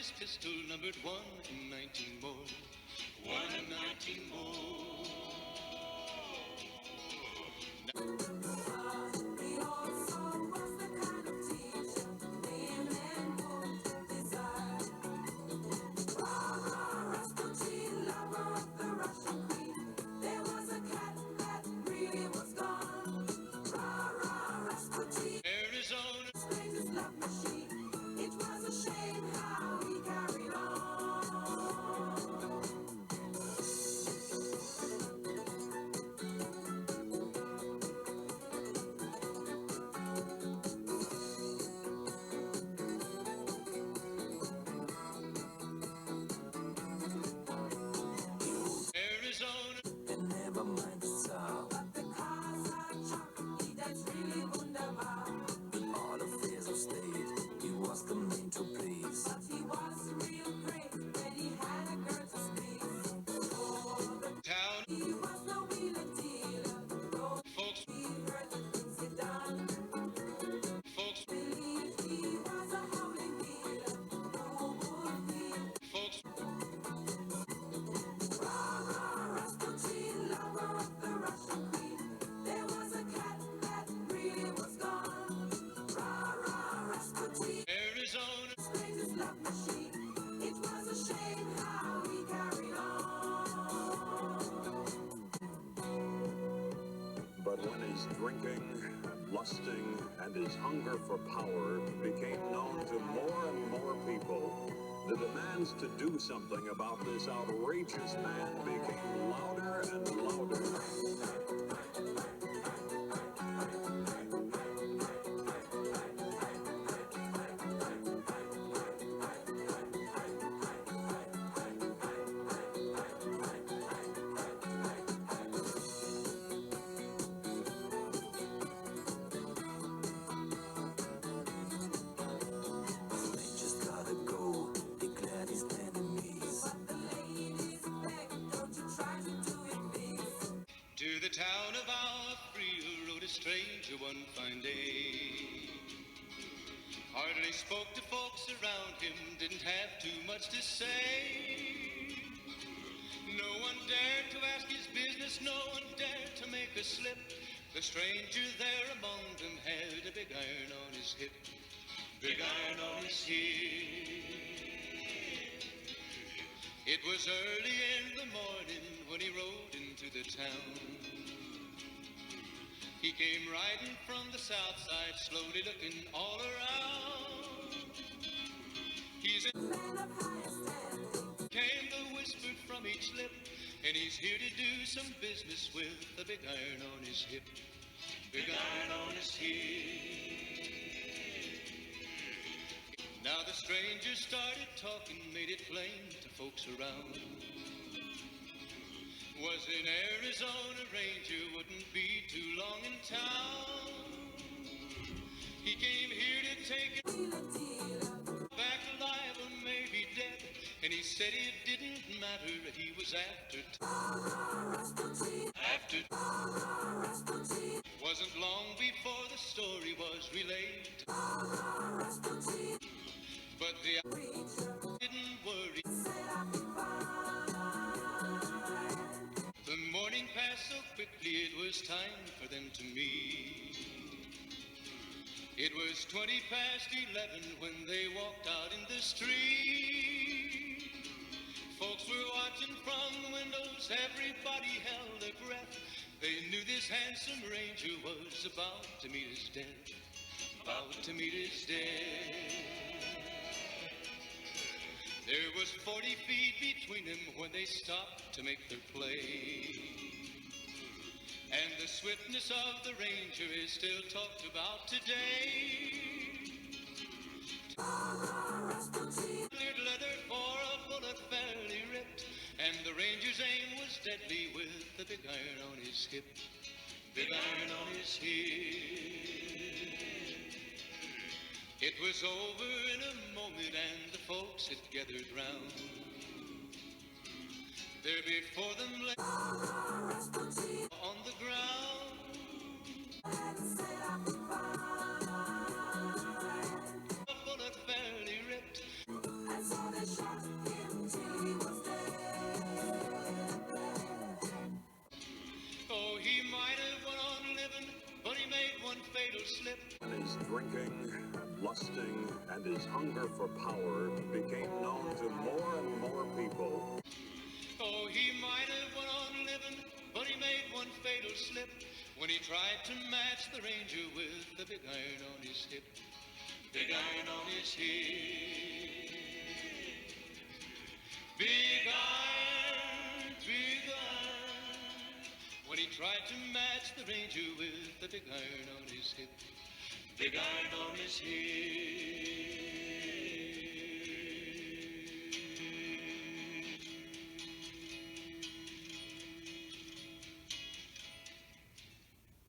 his pistol numbered 1 and 19 more. 1 and 19 more. The old song was the kind of teacher men and would desire. Ra-Ra-Rasputin, lover of the Russian queen. There was a cat that really was gone. Ra-Ra-Rasputin, Arizona. explained his love machine. It was a shame how he carried on. Arizona. And never mind the Tsar, but the cars are chocolate, that's really wunderbar. In all affairs of state, he was the man to please. But he was real great when he had a girl to squeeze. For the Town. he was no wheeler dealer, though Folks. he heard the things he done. Folks. Believed he was a holy healer, who would heal. Folks. Rasputin, lover of the Russian queen. There was a cat that really was gone. Ra-Ra-Rasputin, Arizona. explained his love machine. It was a shame how he carried on. But when his drinking, lusting, and his hunger for power became known to more and more people, the demands to do something about this outrageous man became louder and louder. Just gotta go, declared his enemies. But the ladies beg, don't you try to do it, please. To the town of our Frio rode a stranger one fine day. Hardly spoke to folks around him, didn't have too much to say. No one dared to ask his business, no one dared to make a slip. The stranger there among them had a big iron on his hip. Big iron on his hip. It was early in the morning when he rode into the town. He came riding from the south side, slowly looking all around. He's a Man of higher standing, came the whisper from each lip, and he's here to do some business with a big iron on his hip. Big iron on his hip. Now the stranger started talking, made it plain to folks around. Was an Arizona Ranger, wouldn't be too long in town. He came here to take it wheeler dealer. back alive or maybe dead. And he said it didn't matter, he was after Rasputin, after. Rasputin, Wasn't long before the story was relayed. Rasputin, But the preacher didn't worry. said I'd be fine. The morning passed so quickly, it was time for them to meet. It was 20 past 11 when they walked out in the street. Folks were watching from the windows, everybody held their breath. They knew this handsome ranger was about to meet his death. About to meet his death. There was 40 feet between them when they stopped to make their play. And the swiftness of the ranger is still talked about today. Cleared leather for a bullet fairly ripped, and the ranger's aim was deadly with the big iron on his hip. Big iron on his hip. It was over in a moment and the folks had gathered round. There before them lay on the ground a bullet fairly ripped, And so they drinking and lusting and his hunger for power became known to more and more people. Oh, he might have went on living, but he made one fatal slip when he tried to match the ranger with the big iron on his hip. Big iron on his hip. Big iron, big iron. When he tried to match the ranger with the big iron on his hip. Big iron on his hip.